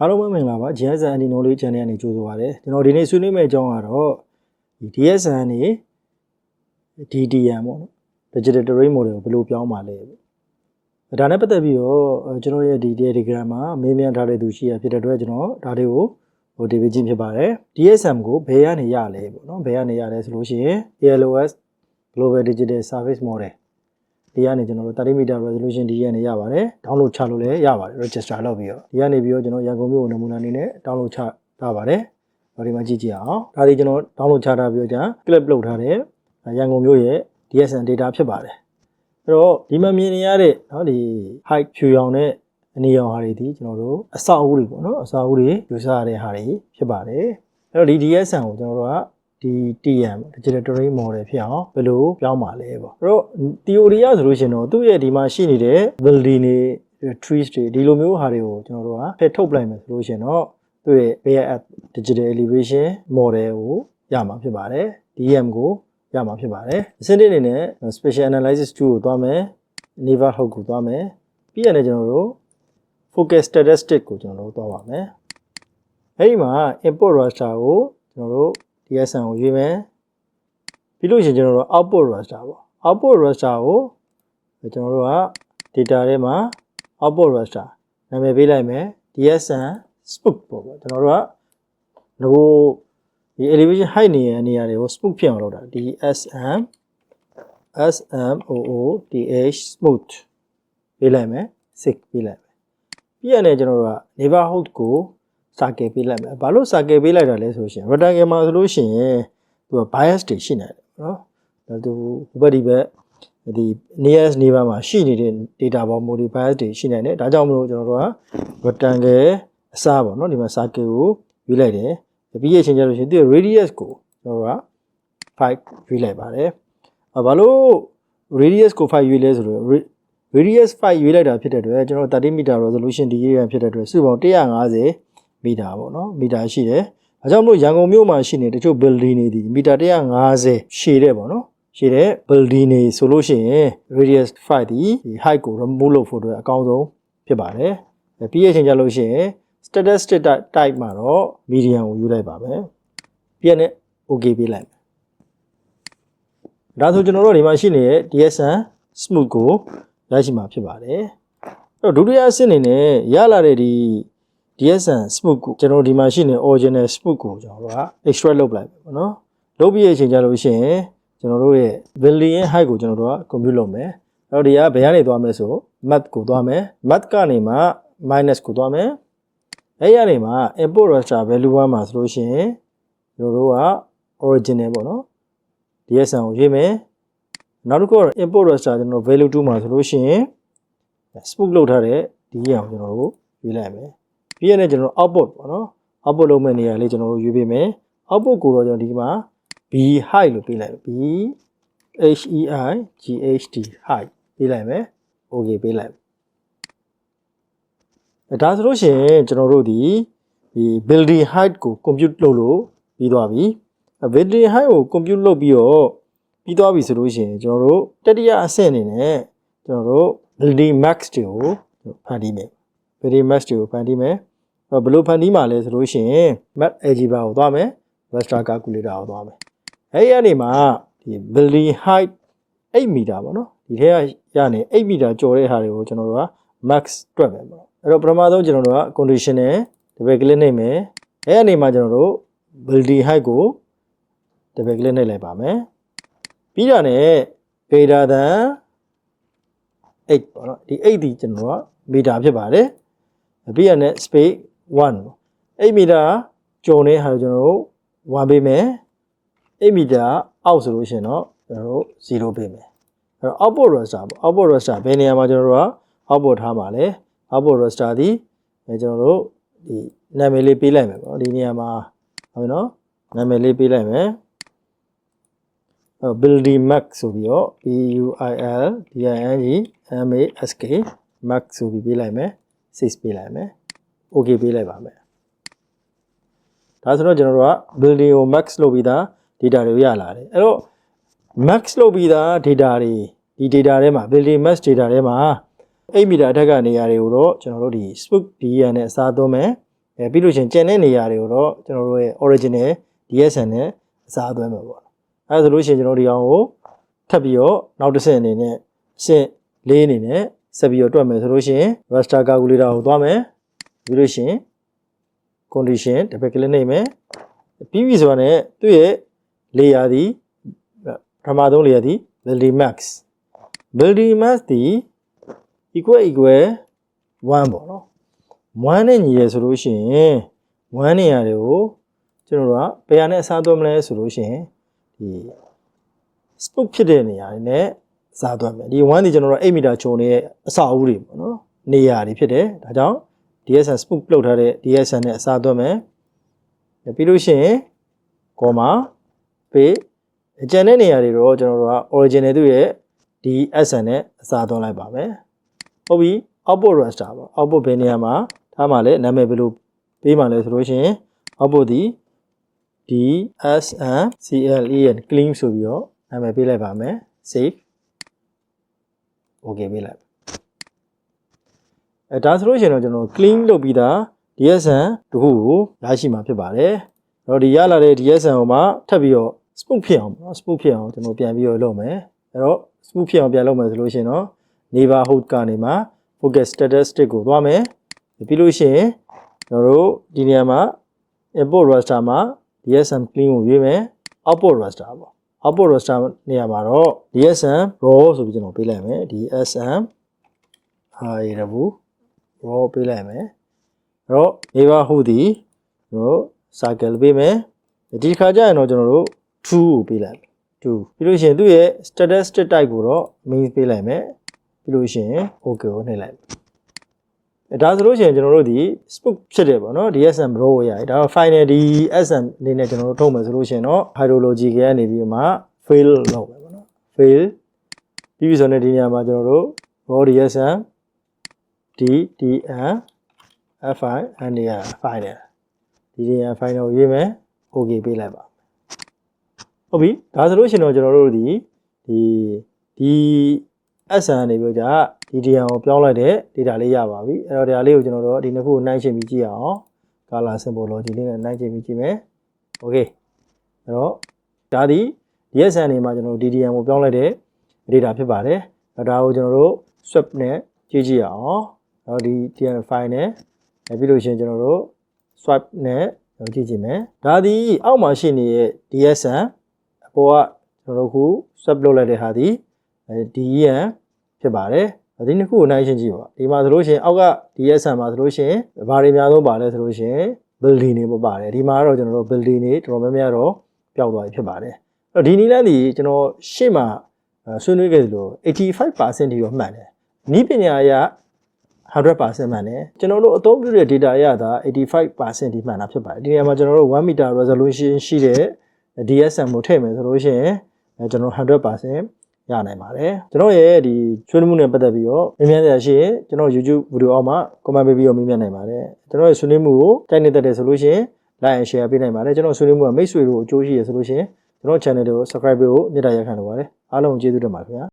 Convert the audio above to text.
အားလုံးပဲမင်္ဂလာပါ GSN အနေနဲ့လေး channel ကနေကြိုဆိုပါရစေကျွန်တော်ဒီနေ့ဆွေးနွေးမယ့်အကြောင်းကတော့ဒီ DSN နေ DTM ပေါ့နော် Digital Terrain Model ကိုဘယ်လိုပြောင်းပါလဲဒါနဲ့ပတ်သက်ပြီးတော့ကျွန်တော်ရဲ့ဒီ Telegram မှာမေးမြန်းထားတဲ့သူရှိရဖြစ်တဲ့အတွက်ကျွန်တော်ဒါတွေကိုဒီပေးခြင်းဖြစ်ပါတယ် DSM ကိုဘယ်ကနေရလဲပေါ့နော်ဘယ်ကနေရလဲဆိုလို့ရှိရင် ALOS Global Digital Service Model ဒီကနေကျွန်တော်တို့30 meter resolution ဒီကနေရပါတယ် download ချလို့လည်းရပါတယ် register လုပ်ပြီးတော့ဒီကနေပြီးတော့ကျွန်တော်ရန်ကုန်မြို့နမူနာအနေနဲ့ download ချထားပါတယ်ဒီမှာကြည့်ကြည့်အောင်ဒါဒီကျွန်တော် download ချထားပြီးတော့ကြာ clip လုပ်ထားတဲ့ရန်ကုန်မြို့ရဲ့ DSN data ဖြစ်ပါတယ်အဲ့တော့ဒီမှာမြင်နေရတဲ့เนาะဒီ height ဖြူရောင်တဲ့အနေရောင်ဟာတွေဒီကျွန်တော်တို့အဆောက်အဦတွေပေါ့နော်အဆောက်အဦတွေယူဆရတဲ့ဟာတွေဖြစ်ပါတယ်အဲ့တော့ဒီ DSN ကိုကျွန်တော်တို့ကဒီ TM Digital Terrain Model ဖြစ်အောင်ဘယ်လိုပြောင်းပါလဲပေါ့အဲ့တော့ theory ရဆိုလို့ရှိရင်တော့သူ့ရဲ့ဒီမှာရှိနေတဲ့ building တွေ trees တွေဒီလိုမျိုးဟာတွေကိုကျွန်တော်တို့ကဖယ်ထုတ်ပလိုက်မယ်ဆိုလို့ရှိရင်တော့သူ့ရဲ့ Bare Digital Elevation Model ကိုရမှာဖြစ်ပါတယ် DM ကိုရမှာဖြစ်ပါတယ်အစစ်အနေနဲ့ Special Analysis 2ကိုသွားမယ် Neighborhood ကိုသွားမယ်ပြီးရင်လည်းကျွန်တော်တို့ Focus Statistic ကိုကျွန်တော်တို့သွားပါမယ်အဲ့ဒီမှာ Input Raster ကိုကျွန်တော်တို့ DSN ကိုရွေးမယ်ပြီးလို့ရှိရင်ကျွန်တော်တို့ Output Raster ပေါ့ Output Raster ကိုကျွန်တော်တို့က data ထဲမှာ Output Raster နာမည်ပေးလိုက်မယ် DSN Spook ပေါ့ကျွန်တော်တို့ကဒီ elevation height နေရာတွေကို spook ဖြစ်အောင်လုပ်တာ DSM SMOOTH smooth ပေးလိုက်မယ် 6 ပေးလိုက်မယ်ပြီးရင်လည်းကျွန်တော်တို့က neighborhood ကို circle ပေးလိုက်မယ်ဘာလို့ circle ပေးလိုက်တာလဲဆိုလို့ရှိရင် rectangle မှာဆိုလို့ရှိရင်သူက bias တွေရှိနေတယ်နော်ဒါသူဘက်ဒီဘက်ဒီ nearest neighbor မှာရှိနေတဲ့ data ပေါ် modi bias တွေရှိနေတယ်ဒါကြောင့်မလို့ကျွန်တော်တို့က rectangle အစားပေါ့နော်ဒီမှာ circle ကိုရွေးလိုက်တယ်ပြီးရချင်းကြလို့ရှိရင်ဒီ radius ကိုကျွန်တော်တို့က5ရွေးလိုက်ပါတယ်ဘာလို့ radius ကို5ရွေးလဲဆိုတော့ radius 5ရွေးလိုက်တာဖြစ်တဲ့အတွက်ကျွန်တော်30 meter resolution ဒီရေးရဖြစ်တဲ့အတွက်စုပေါင်း150 meter ပေါ့နော် meter ရှိတယ်။ဒါကြောင့်မို့ရန်ကုန်မြို့မှာရှိနေတချို့ building တွေဒီ meter 150ရှည်တဲ့ပေါ့နော်။ရှည်တဲ့ building တွေဆိုလို့ရှိရင် radius 5ဒီ height ကို remove လုပ်ဖို့အတွက်အကောင်းဆုံးဖြစ်ပါတယ်။ပြီးရချင်းကြလို့ရှိရင် statistic type မှာတော့ median ကိုယူလိုက်ပါမယ်။ပြီးရင်လည်း okay ပေးလိုက်မယ်။ဒါဆိုကျွန်တော်တို့ဒီမှာရှိနေတဲ့ DSN smooth ကိုရရှိမှာဖြစ်ပါတယ်။အဲ့တော့ဒုတိယအဆင့်အနေနဲ့ရလာတဲ့ဒီ DSN smooth ကိုကျွန်တော်ဒီမှာရှိနေတဲ့ original smooth ကိုကျွန်တော်တို့က extract လုပ်လိုက်မယ်ပေါ့နော်။လုပ်ပြီးရချင်းကြလို့ရှိရင်ကျွန်တော်တို့ရဲ့ billion height ကိုကျွန်တော်တို့က compute လုပ်မယ်။အဲ့တော့ဒီကဘယ်ကနေသွားမလဲဆို math ကိုသွားမယ်။ math ကနေမှ minus ကိုသွားမယ်။အဲ့ရနေမှာ input raster value 1မှာဆိုလို့ရှိရင်ကျွန်တော်တို့က original ပေါ့နော်။ DSN ကိုရွေးမယ်။နောက်တစ်ခုက input raster ကျွန်တော် value 2မှာဆိုလို့ရှိရင် smooth လုပ်ထားတဲ့ဒီရအောင်ကျွန်တော်တို့ရွေးလိုက်မယ်။ပြီးရင်ကျွန်တော် output ပေါ့နော် output လုပ်မဲ့နေရာလေးကျွန်တော်တို့ရွေးပေးမယ် output ကိုတော့ကျွန်တော်ဒီမှာ B height လို့ပေးလိုက်မယ် B HEI GHT height ပေးလိုက်မယ် okay ပေးလိုက်ဒါဆိုလို့ရှိရင်ကျွန်တော်တို့ဒီ building height ကို compute လုပ်လို့ပြီးသွားပြီ building height ကို compute လုပ်ပြီးတော့ပြီးသွားပြီဆိုလို့ရှိရင်ကျွန်တော်တို့တတိယအဆင့်အနေနဲ့ကျွန်တော်တို့ building max တွေကိုဖန်တီးမယ် building max တွေကိုဖန်တီးမယ်ဘယ်လိုဖန်တီးမှာလဲဆိုလို့ရှိရင် math algebra ကိုသွားမယ် raster calculator ကိုသွားမယ်အဲ့ဒီအနေမှာဒီ building height 8 meter ပေါ့နော်ဒီထဲကရနေ8 meter ကျော်တဲ့ဟာတွေကိုကျွန်တော်တို့က max တွက်မယ်ပေါ့အဲ့တော့ပထမဆုံးကျွန်တော်တို့က conditional ဒီဘက်ကလေးနှိပ်မယ်အဲ့ဒီအနေမှာကျွန်တော်တို့ building height ကိုဒီဘက်ကလေးနှိပ်လိုက်ပါမယ်ပြီးတာနဲ့ greater than 8ပေါ့နော်ဒီ8ဒီကျွန်တော်တို့က meter ဖြစ်ပါတယ်ပြီးရတဲ့ space 1 8 meter ကျော်နေတဲ့ဟာကိုကျွန်တော်တို့1ပေးမယ်8 meter အောက်ဆိုလို့ရှိရင်တော့ကျွန်တော်တို့0ပေးမယ်အဲ့တော့ output raster ပေါ့ output raster ဘယ်နေရာမှာကျွန်တော်တို့က output ထားမှာလဲ output raster ဒီကျွန်တော်တို့ဒီနာမည်လေးပေးလိုက်မယ်ပေါ့ဒီနေရာမှာဟုတ်ပြီနော်နာမည်လေးပေးလိုက်မယ်building max ဆိုပြီးတော့ BUILDING max ဆိုပြီးပေးလိုက်မယ်6ပေးလိုက်မယ် okay ပေးလိုက်ပါမယ်ဒါဆိုတော့ကျွန်တော်တို့က building ကို max လုပ်ပြီးသား data တွေရလာတယ်အဲ့တော့ max လုပ်ပြီးသား data တွေဒီ data ထဲမှာ building max data ထဲမှာ8 meter အထက်ကနေရာတွေကိုတော့ကျွန်တော်တို့ဒီ spook DN နဲ့အစားသွင်းမယ် ပြီးလို့ရှိရင်ကျန်တဲ့နေရာတွေကိုတော့ကျွန်တော်တို့ရဲ့ original DSM နဲ့အစားသွင်းမှာပေါ့အဲဒါဆိုလို့ရှိရင်ကျွန်တော်ဒီအောင်ကိုထပ်ပြီးတော့နောက်တစ်ဆင့်အနေနဲ့အဆင့်၄အနေနဲ့ဆက်ပြီးတော့တွက်မယ်ဆိုလို့ရှိရင် raster calculator ကိုသွားမယ်ပြီးလို့ရှိရင် condition တစ်ဖက်ကလေးနှိပ်မယ်ပြီးပြီဆိုတာနဲ့သူ့ရဲ့ layer ဒီပထမဆုံး layer ဒီ building max ဒီ equal 1ပေါ့နော်1နဲ့ညီရဆိုလို့ရှိရင်1နေရာတွေကိုကျွန်တော်တို့ကဘယ်ဟာနဲ့အစားသွင်းမလဲဆိုလို့ရှိရင်ဒီ spook ဖြစ်တဲ့နေရာတွေနဲ့အစားသွင်းမယ်ဒီ1ဒီကျွန်တော်တို့8မီတာချုံနေတဲ့အဆောက်အဦတွေပေါ့နော်နေရာတွေဖြစ်တယ်ဒါကြောင့် DSM spook လောက်ထားတဲ့ DSM နဲ့အစားသွင်းမယ်ပြီးလို့ရှိရင် comma ပေးအကျန်တဲ့နေရာတွေတော့ကျွန်တော်တို့က original သူ့ရဲ့ DSM နဲ့အစားသွင်းလိုက်ပါမယ်ဟုတ်ပြီ output raster ပေါ့ output ဘယ်နေရာမှာထားမှလဲနာမည်ဘယ်လိုပေးမှလဲဆိုလို့ရှိရင် output ဒီ DSM clean ဆိုပြီးတော့နာမည်ပေးလိုက်ပါမယ် save okay ပေးလိုက်ဒါဆိုလို့ရှိရင်တော့ကျွန်တော် clean လုပ်ပြီးသား DSM တခုကိုရရှိမှာဖြစ်ပါတယ်အဲ့တော့ဒီရလာတဲ့ DSM ကိုမှထပ်ပြီးတော့ smooth ဖြစ်အောင်နော် smooth ဖြစ်အောင်ကျွန်တော်ပြန်ပြီးတော့လုပ်မယ်အဲ့တော့ smooth ဖြစ်အောင်ပြန်လုပ်မယ်ဆိုလို့ရှိရင်တော့ neighborhood ကနေမှ focus statistic ကိုသွားမယ်ပြီးလို့ရှိရင်ကျွန်တော်တို့ဒီနေရာမှာ import raster မှာ DSM clean ကိုရွေးမယ် output raster ပေါ့ output raster နေရာမှာတော့ DSM raw ဆိုပြီးကျွန်တော်ပေးလိုက်မယ် DSM raw ပေးလိုက်မယ်အဲ့တော့ neighborhood ဒီကျွန်တော် circle ပေးမယ်ဒီခါကျရင်တော့ကျွန်တော်တို့ true ကိုပေးလိုက်မယ်2ပြီးလို့ရှိရင်သူ့ရဲ့ statistic type ကိုတော့ main ပေးလိုက်မယ်ပြီးလို့ရှိရင် okay ကိုနှိပ်လိုက်ဒါဆိုလို့ရှိရင်ကျွန်တော်တို့ဒီ spook ဖြစ်တယ်ပေါ့နော် DSM raw ရတယ်ဒါတော့ final DSM အနေနဲ့ကျွန်တော်တို့ထုတ်မယ်ဆိုလို့ရှိရင်တော့ hydrology ကနေပြီးမှ fail လုပ်မယ်ပေါ့နော် fail ပြီးပြီဆိုတော့ဒီနေရာမှာကျွန်တော်တို့ raw DSM DDM FI and final ဒီနေရာ final ကိုရေးမယ် okay ပေးလိုက်ပါဟုတ်ပြီဒါဆိုလို့ရှိရင်တော့ကျွန်တော်တို့ဒီ SN နေပြီးကြ DDM ကိုပြောင်းလိုက်တဲ့ data လေးရပါပြီအဲ့တော့ data လေးကိုကျွန်တော်တို့ဒီနှစ်ခုကိုနှိုင်းယှဉ်ပြီးကြည့်အောင် color symbology လေးနဲ့နှိုင်းယှဉ်ပြီးကြည့်မယ် okay အဲ့တော့ဒါဒီ DSM နေမှာကျွန်တော်တို့ DDM ကိုပြောင်းလိုက်တဲ့ data ဖြစ်ပါတယ်ဒါကိုကျွန်တော်တို့ swap နဲ့ကြည့်ကြည့်အောင်အဲ့တော့ဒီ DDM file နဲ့ပြီးလို့ရှိရင်ကျွန်တော်တို့ swipe နဲ့ကြည့်ကြည့်မယ်ဒါဒီအောက်မှာရှိနေတဲ့ DSM အပေါ်ကကျွန်တော်တို့ခု swap လုပ်လိုက်တဲ့ဟာဒီ DEM ဖြစ်ပါတယ်ဒီနှစ်ခုကိုနှိုင်းရှင်းကြည့်ပါဒီမှာဆိုလို့ရှိရင်အောက်က DSM မှာဆိုလို့ရှိရင်ဘာတွေအများဆုံးပါလဲဆိုလို့ရှိရင် building တွေပါတယ်ဒီမှာကတော့ကျွန်တော်တို့ building တွေတော်တော်များများတော့ပျောက်သွားပြီဖြစ်ပါတယ်အဲ့တော့ဒီနည်းလမ်းဒီကျွန်တော်ရှေ့မှာဆွေးနွေးခဲ့သလို 85% ထိတော့မှန်တယ်ဤပညာအရ 100% မှန်တယ်ကျွန်တော်တို့အသုံးပြုတဲ့ data အရသာ 85% ထိမှန်တာဖြစ်ပါတယ်ဒီနေရာမှာကျွန်တော်တို့1 meter resolution ရှိတဲ့ DSM ကိုထည့်မယ်ဆိုလို့ရှိရင်ကျွန်တော် 100% ရနိုင်ပါတယ်ကျွန်တော်ရဲ့ဒီဆွေးနွေးမှုနဲ့ပတ်သက်ပြီးတော့မြင်မြန်စရာရှိရင်ကျွန်တော် YouTube ဗီဒီယိုအောက်မှာ comment ပေးပြီးတော့မြင်မြန်နိုင်ပါတယ်ကျွန်တော်ရဲ့ဆွေးနွေးမှုကိုတိုက်နေတတ်တယ်ဆိုလို့ရှိရင် like and share ပေးနိုင်ပါတယ်ကျွန်တော်ဆွေးနွေးမှုကမိတ်ဆွေတို့အကျိုးရှိရဆိုလို့ရှိရင်ကျွန်တော် channel တွေကို subscribe ပေးဖို့မေတ္တာရပ်ခံလိုပါတယ်အားလုံးကျေးဇူးတင်ပါတယ်ခင်ဗျာ